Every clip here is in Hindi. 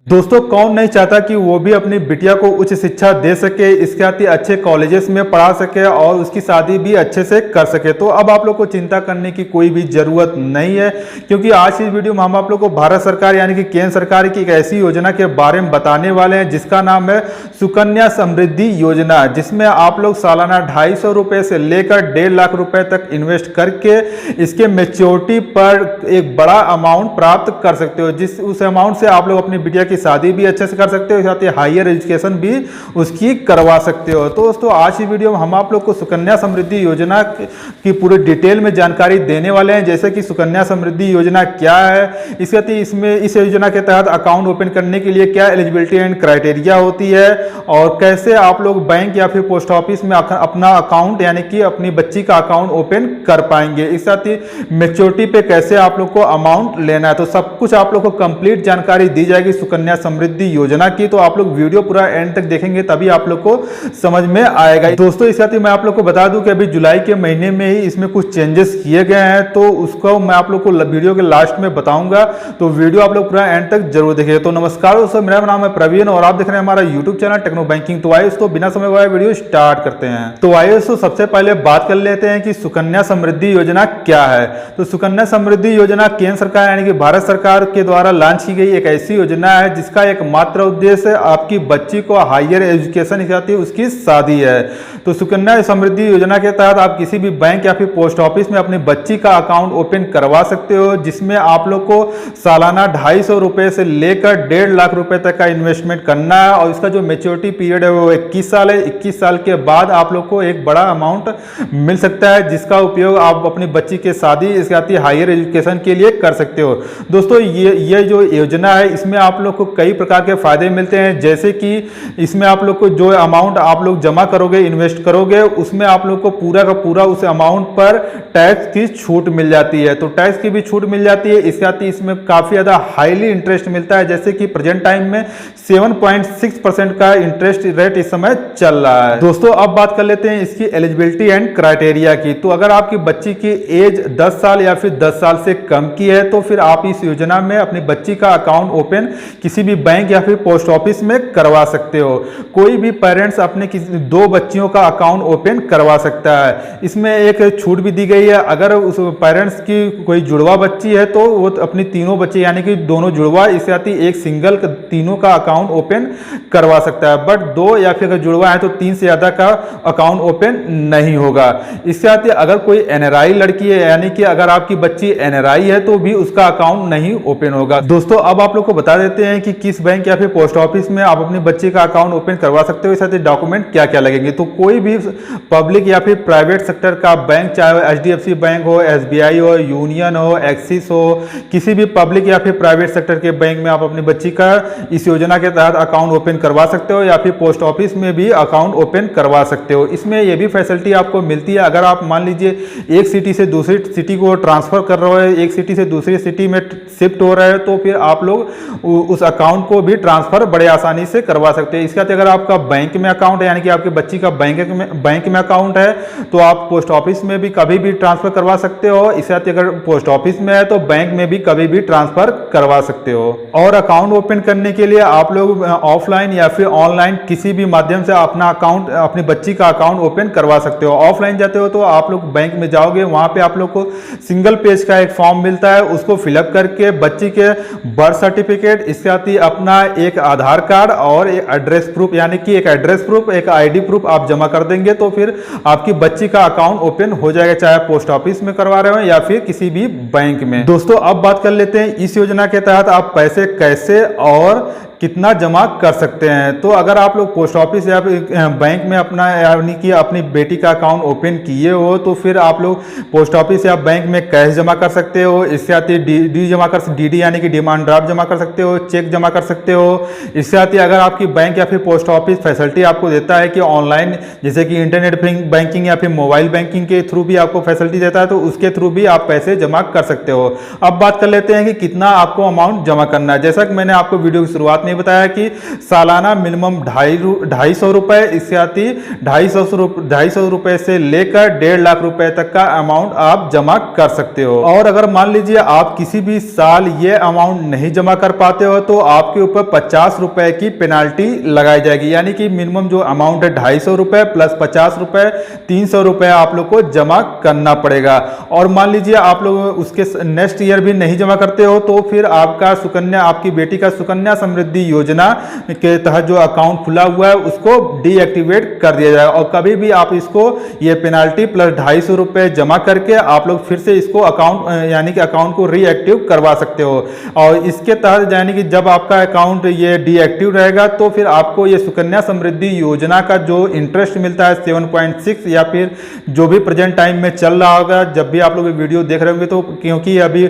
दोस्तों कौन नहीं चाहता कि वो भी अपनी बिटिया को उच्च शिक्षा दे सके, इसके साथ ही अच्छे कॉलेजेस में पढ़ा सके और उसकी शादी भी अच्छे से कर सके। तो अब आप लोग को चिंता करने की कोई भी जरूरत नहीं है, क्योंकि आज की वीडियो में हम आप लोग को भारत सरकार यानी कि केंद्र सरकार की एक ऐसी योजना के बारे में बताने वाले हैं जिसका नाम है सुकन्या समृद्धि योजना, जिसमें आप लोग सालाना 250 रुपए से लेकर 1.5 लाख रुपए तक इन्वेस्ट करके इसके मेच्योरिटी पर एक बड़ा अमाउंट प्राप्त कर सकते हो। जिस उस अमाउंट से आप लोग अपनी बिटिया की शादी भी अच्छे से कर सकते हो, साथ ही हायर एजुकेशन भी उसकी करवा सकते हो। तो दोस्तों आज की वीडियो में हम आप लोग को सुकन्या समृद्धि योजना की पूरी डिटेल में जानकारी देने वाले हैं, जैसे कि सुकन्या समृद्धि योजना क्या है, इसमें इस योजना के तहत अकाउंट ओपन करने के लिए क्या एलिजिबिलिटी एंड क्राइटेरिया होती है और कैसे आप लोग बैंक या फिर पोस्ट ऑफिस में अपना अकाउंट यानी कि अपनी बच्ची का अकाउंट ओपन कर पाएंगे, इस साथ ही मेच्योरिटी पे कैसे आप लोग को अमाउंट लेना है। तो सब कुछ आप लोग को कंप्लीट जानकारी दी जाएगी सुकन्या समृद्धि योजना की। तो आप लोग वीडियो पूरा एंड तक देखेंगे तभी आप लोग को समझ में आएगा। दोस्तों इस साथ ही मैं आप लोग को बता दूं कि अभी जुलाई के महीने में ही इसमें कुछ चेंजेस किए गए हैं, तो उसको मैं आप लोग को वीडियो के लास्ट में बताऊंगा, तो वीडियो आप लोग पूरा एंड तक जरूर देखिए। तो नमस्कार दोस्तों, मेरा नाम है प्रवीण और आप देख रहे हैं हमारा यूट्यूब चैनल टेक्नो बैंकिंग। तो आइए दोस्तों बिना समय गवाए वीडियो स्टार्ट करते हैं। तो आइए दोस्तों सबसे पहले बात कर लेते हैं कि सुकन्या समृद्धि योजना क्या है। तो सुकन्या समृद्धि योजना केंद्र सरकार यानी कि भारत सरकार के द्वारा लॉन्च की गई एक ऐसी योजना है जिसका एकमात्र उद्देश्य आपकी बच्ची को हायर एजुकेशन चाहती उसकी शादी है। तो सुकन्या समृद्धि योजना के तहत आप किसी भी बैंक या फिर पोस्ट ऑफिस में अपनी बच्ची का अकाउंट ओपन करवा सकते हो, जिसमें आप लोग को सालाना 250 रुपए से लेकर 1.5 लाख रुपए तक का इन्वेस्टमेंट करना है और इसका जो मेच्योरिटी पीरियड है वो 21 साल है। 21 साल के बाद आप लोग को एक बड़ा अमाउंट मिल सकता है जिसका उपयोग आप अपनी बच्ची के शादी इसके साथ ही हायर एजुकेशन के लिए कर सकते हो। दोस्तों ये जो योजना है इसमें आप लोग को कई प्रकार के फायदे मिलते हैं, जैसे कि इसमें आप लोग को जो अमाउंट आप लोग जमा करोगे इन्वेस्ट करोगे उसमें आप लोग को पूरा का पूरा उस अमाउंट पर टैक्स की छूट मिल जाती है। तो टैक्स की भी छूट मिल जाती है, इसके साथ ही इसमें काफी ज्यादा हाईली इंटरेस्ट मिलता है, जैसे कि प्रेजेंट टाइम में 7.6% का इंटरेस्ट रेट इस समय चल रहा है। दोस्तों अब बात कर लेते हैं इसकी एलिजिबिलिटी एंड क्राइटेरिया की। तो अगर आपकी बच्ची की एज 10 साल या फिर 10 साल से कम की है तो फिर आप इस योजना में अपनी बच्ची का अकाउंट ओपन किसी भी बैंक या फिर पोस्ट ऑफिस में करवा सकते हो। कोई भी पेरेंट्स अपने किसी 2 बच्चियों का अकाउंट ओपन करवा सकता है। इसमें एक छूट भी दी गई है, अगर उस पेरेंट्स की कोई जुड़वा बच्ची है तो वो अपनी तीनों बच्चे यानी कि दोनों जुड़वा इसके साथ ही एक सिंगल तीनों का अकाउंट ओपन करवा सकता है, बट 2 या फिर अगर जुड़वा है तो 3 से ज्यादा का अकाउंट ओपन नहीं होगा। इसके साथ ही अगर कोई एनआरआई लड़की है यानी कि अगर आपकी बच्ची एनआरआई है तो भी उसका अकाउंट नहीं ओपन होगा। दोस्तों अब आप लोग को बता देते हैं कि किस बैंक या फिर पोस्ट ऑफिस में आप अपनी बच्ची का अकाउंट ओपन करवा सकते हो, इस साथ ही डॉक्यूमेंट क्या क्या लगेंगे। तो कोई भी पब्लिक या फिर प्राइवेट सेक्टर का बैंक, चाहे एचडीएफसी बैंक हो, एसबीआई हो, यूनियन हो, एक्सिस हो, किसी भी पब्लिक या फिर प्राइवेट सेक्टर के बैंक में आप अपनी बच्ची का इस योजना के तहत अकाउंट ओपन करवा सकते हो या फिर पोस्ट ऑफिस में भी अकाउंट ओपन करवा सकते हो। इसमें यह भी फैसिलिटी आपको मिलती है, अगर आप मान लीजिए एक सिटी से दूसरी सिटी को ट्रांसफर कर रहे हो, एक सिटी से दूसरी सिटी में शिफ्ट हो रहे हो, तो फिर आप लोग उस अकाउंट को भी ट्रांसफर बड़े आसानी से करवा सकते हैं। इसके साथ अगर आपका बैंक में अकाउंट है यानी कि आपकी बच्ची का बैंक में अकाउंट है तो आप पोस्ट ऑफिस में भी कभी भी ट्रांसफर करवा सकते हो। इसके साथ अगर पोस्ट ऑफिस में है तो बैंक में भी कभी भी ट्रांसफर करवा सकते हो। और अकाउंट ओपन करने के लिए आप लोग ऑफलाइन या फिर ऑनलाइन किसी भी माध्यम से अपना अकाउंट अपनी बच्ची का अकाउंट ओपन करवा सकते हो। ऑफलाइन जाते हो तो आप लोग बैंक में जाओगे, वहां पे आप लोग को सिंगल पेज का एक फॉर्म मिलता है, उसको फिलअप करके बच्ची के बर्थ सर्टिफिकेट, इसके साथ ही अपना एक आधार कार्ड और एक एड्रेस प्रूफ यानी कि एक एड्रेस प्रूफ एक आईडी प्रूफ आप जमा कर देंगे तो फिर आपकी बच्ची का अकाउंट ओपन हो जाएगा, चाहे पोस्ट ऑफिस में करवा रहे हो या फिर किसी भी बैंक में। दोस्तों अब बात कर लेते हैं इस योजना के तहत आप पैसे कैसे और कितना जमा कर सकते हैं। तो अगर आप लोग पोस्ट ऑफिस या बैंक में अपना यानी कि अपनी बेटी का अकाउंट ओपन किए हो तो फिर आप लोग पोस्ट ऑफिस या बैंक में कैश जमा कर सकते हो, इसके साथ ही डीडी यानी कि डिमांड ड्राफ्ट जमा कर सकते हो, चेक जमा कर सकते हो। इसके साथ ही अगर आपकी बैंक या फिर पोस्ट ऑफिस फैसिलिटी आपको देता है कि ऑनलाइन जैसे कि इंटरनेट बैंकिंग या फिर मोबाइल बैंकिंग के थ्रू भी आपको फैसिलिटी देता है तो उसके थ्रू भी आप पैसे जमा कर सकते हो। अब बात कर लेते हैं कि कितना आपको अमाउंट जमा करना है। जैसा कि मैंने आपको वीडियो की शुरुआत नहीं बताया कि सालाना मिनिमम 250 रुपए, इसके साथ ही 250 रुपए से लेकर 1.5 लाख रुपए तक का अमाउंट आप जमा कर सकते हो। और अगर मान लीजिए आप किसी भी साल ये अमाउंट नहीं जमा कर पाते हो तो आपके ऊपर 50 रुपए की पेनाल्टी लगाई जाएगी, यानी कि मिनिमम जो अमाउंट है 250 रुपए प्लस 50 रुपए 300 रुपए आप लोग को जमा करना पड़ेगा। और मान लीजिए आप लोग उसके नेक्स्ट ईयर भी नहीं जमा करते हो तो फिर आपका सुकन्या, आपकी बेटी का सुकन्या समृद्धि योजना के तहत जो अकाउंट खुला हुआ है उसको डीएक्टिवेट कर दिया जाएगा। और कभी भी आप इसको ये पेनाल्टी प्लस 250 रुपए जमा करके आप लोग फिर से इसको अकाउंट यानी कि अकाउंट को रीएक्टिव करवा सकते हो। और इसके तहत यानी कि जब आपका अकाउंट ये डीएक्टिव रहेगा तो फिर आपको ये सुकन्या समृद्धि योजना का जो इंटरेस्ट मिलता है 7.6 या फिर जो भी प्रेजेंट टाइम में चल रहा होगा, जब भी आप लोग वीडियो देख रहे होंगे तो, क्योंकि अभी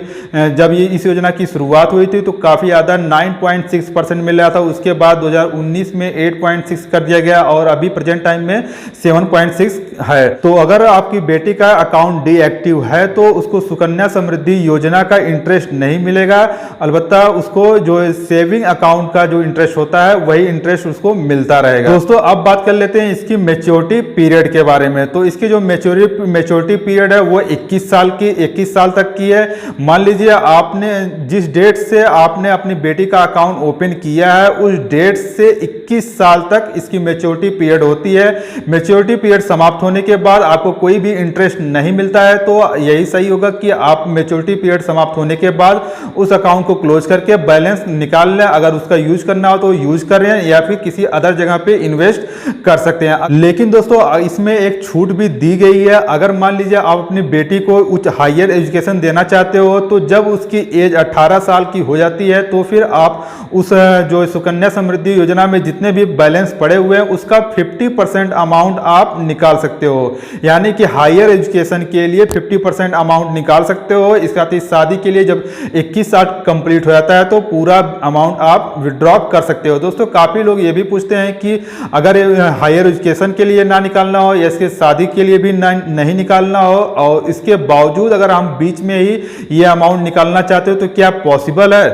जब ये इस योजना की शुरुआत हुई थी तो काफ़ी ज़्यादा 9.6% मिल रहा था, उसके बाद 2019 में 8.6 कर दिया गया और अभी प्रेजेंट टाइम में 7.6 है। तो अगर आपकी बेटी का अकाउंट डीएक्टिव है तो उसको सुकन्या समृद्धि योजना का इंटरेस्ट नहीं मिलेगा, अलबत्ता उसको जो सेविंग अकाउंट का जो इंटरेस्ट होता है वही इंटरेस्ट उसको मिलता रहेगा। दोस्तों अब बात कर लेते हैं इसकी मैच्योरिटी पीरियड के बारे में। तो इसकी जो मैच्योरिटी पीरियड है वो 21 साल तक की है। मान लीजिए आपने जिस डेट से आपने अपनी बेटी का अकाउंट ओपन किया है उस डेट से 21 साल तक इसकी मैच्योरिटी पीरियड होती है। मैच्योरिटी पीरियड समाप्त होने के बाद आपको कोई भी इंटरेस्ट नहीं मिलता है तो यही सही होगा कि आप मैच्योरिटी पीरियड समाप्त होने के बाद उस अकाउंट को क्लोज करके बैलेंस निकाल लें। अगर उसका यूज करना हो तो यूज करें या फिर किसी अदर जगह पे इन्वेस्ट कर सकते हैं। लेकिन दोस्तों इसमें एक छूट भी दी गई है। अगर मान लीजिए आप अपनी बेटी को उच्च हायर एजुकेशन देना चाहते हो तो जब उसकी एज 18 साल की हो जाती है तो फिर आप उस जो सुकन्या समृद्धि योजना में जितने भी बैलेंस पड़े हुए हैं उसका 50% अमाउंट आप निकाल सकते हो, यानी कि हायर एजुकेशन के लिए 50% अमाउंट निकाल सकते हो। इसके साथ ही शादी के लिए जब 21 साल कंप्लीट हो जाता है तो पूरा अमाउंट आप विड्रॉ कर सकते हो। दोस्तों काफ़ी लोग ये भी पूछते हैं कि अगर हायर एजुकेशन के लिए ना निकालना हो या इसके शादी के लिए भी नहीं निकालना हो और इसके बावजूद अगर हम बीच में ही ये अमाउंट निकालना चाहते हो तो क्या पॉसिबल है?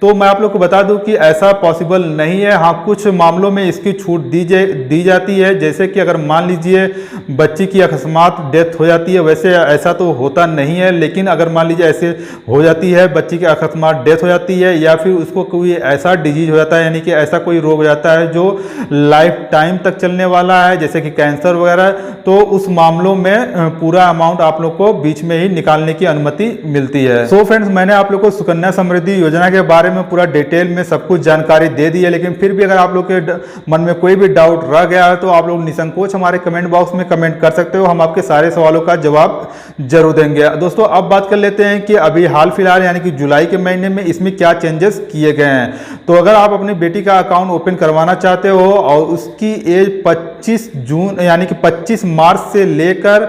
तो मैं आप लोग को बता दूं कि ऐसा पॉसिबल नहीं है। हाँ, कुछ मामलों में इसकी छूट दी जाती है, जैसे कि अगर मान लीजिए बच्ची की अकस्मात डेथ हो जाती है, वैसे ऐसा तो होता नहीं है, लेकिन अगर मान लीजिए ऐसे हो जाती है, बच्ची की अकस्मात डेथ हो जाती है या फिर उसको कोई ऐसा डिजीज हो जाता है, यानी कि ऐसा कोई रोग हो जाता है जो लाइफ टाइम तक चलने वाला है, जैसे कि कैंसर वगैरह, तो उस मामलों में पूरा अमाउंट आप लोग को बीच में ही निकालने की अनुमति मिलती है। सो फ्रेंड्स, मैंने आप लोग को सुकन्या समृद्धि योजना के बारे में पूरा डिटेल में सब कुछ जानकारी दे दी है, लेकिन फिर भी अगर आप लोग के मन में कोई भी डाउट रह गया है तो आप लोग निसंकोच हमारे कमेंट बॉक्स में कमेंट कर सकते हो, हम आपके सारे सवालों का जवाब जरूर देंगे। दोस्तों अब बात कर लेते हैं कि अभी हाल फिलहाल यानी कि जुलाई के महीने में इसमें क्या चेंजेस किए गए हैं। तो अगर आप अपनी बेटी का अकाउंट ओपन करवाना चाहते हो और उसकी एज 25 जून यानी कि 25 मार्च से लेकर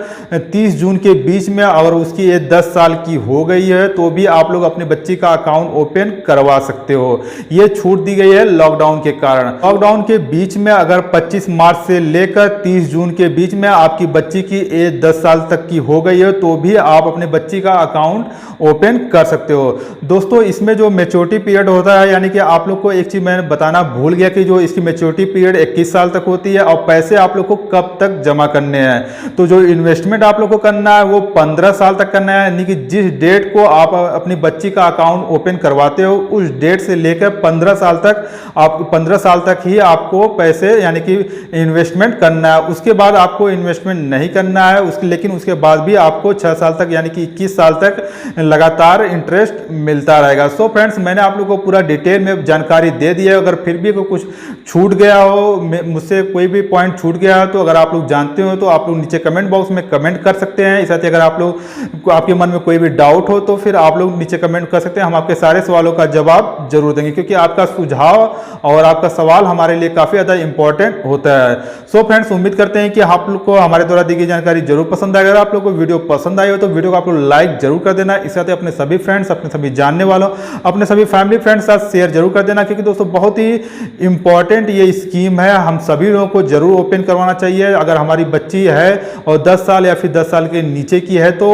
30 जून के बीच में अगर उसकी एज 10 साल की हो गई है तो भी आप लोग अपनी बच्ची का अकाउंट ओपन करवा सकते हो। ये छूट दी गई है लॉकडाउन के कारण। लॉकडाउन के बीच में अगर 25 मार्च से लेकर 30 जून के बीच में आपकी बच्ची की एज 10 साल तक की हो गई है तो भी आप अपने बच्ची का अकाउंट ओपन कर सकते हो। दोस्तों इसमें जो मैच्योरिटी पीरियड होता है, यानी कि आप लोग को एक चीज मैंने बताना भूल गया कि जो इसकी मैच्योरिटी पीरियड 21 साल तक होती है और पैसे आप लोग को कब तक जमा करने हैं। तो जो इन्वेस्टमेंट आप लोग को करना है वो 15 साल तक करना है, यानी कि जिस डेट को आप अपनी बच्ची का अकाउंट ओपन करवाते हो उस डेट से लेकर 15 साल तक ही आपको पैसे यानी कि इन्वेस्टमेंट करना है। उसके बाद आपको इन्वेस्टमेंट नहीं करना है लेकिन उसके बाद भी आपको 6 साल तक यानी कि 21 साल तक लगातार इंटरेस्ट मिलता रहेगा। सो फ्रेंड्स, मैंने आप लोगों को पूरा डिटेल में जानकारी दे दी है। अगर फिर भी कुछ छूट गया हो, मुझसे कोई भी पॉइंट छूट गया हो तो अगर आप लोग जानते हो तो आप लोग नीचे कमेंट बॉक्स में कमेंट कर सकते हैं। साथ ही अगर आप लोग आपके मन में कोई भी डाउट हो तो फिर आप लोग नीचे कमेंट कर सकते हैं, हम आपके सारे सवालों का जवाब जरूर देंगे, क्योंकि आपका सुझाव और आपका सवाल हमारे लिए काफी ज्यादा इंपॉर्टेंट होता है। सो फ्रेंड्स, उम्मीद करते हैं कि आप लोग को हमारे द्वारा दी गई जानकारी जरूर पसंद आएगा। अगर आप लोग को वीडियो पसंद आई हो तो वीडियो को आप लोग लाइक जरूर कर देना। इसके साथ अपने सभी फ्रेंड्स, अपने सभी जानने वालों, अपने सभी फैमिली फ्रेंड्स साथ शेयर जरूर कर देना, क्योंकि दोस्तों बहुत ही इंपॉर्टेंट ये स्कीम है, हम सभी लोगों को जरूर ओपन करवाना चाहिए। अगर हमारी बच्ची है और 10 साल या फिर 10 साल के नीचे की है तो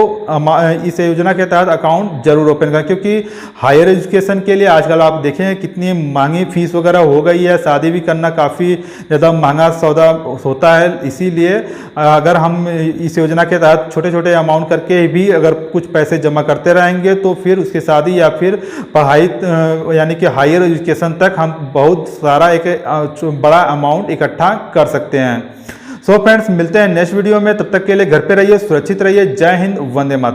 इस योजना के तहत अकाउंट जरूर ओपन करें, क्योंकि हायर एजुकेशन के लिए आजकल आप देखें कितनी महंगी फीस वगैरह हो गई है, शादी भी करना काफ़ी ज़्यादा महंगा सौदा होता है। इसीलिए अगर हम इस योजना के तहत छोटे छोटे अमाउंट करके भी अगर कुछ पैसे जमा करते रहेंगे तो फिर उसकी शादी या फिर पढ़ाई यानी कि हायर एजुकेशन तक हम बहुत सारा एक बड़ा अमाउंट इकट्ठा कर सकते हैं। सो फ्रेंड्स, मिलते हैं नेक्स्ट वीडियो में, तब तक के लिए घर पे रहिए, सुरक्षित रहिए। जय हिंद, वंदे मातरम।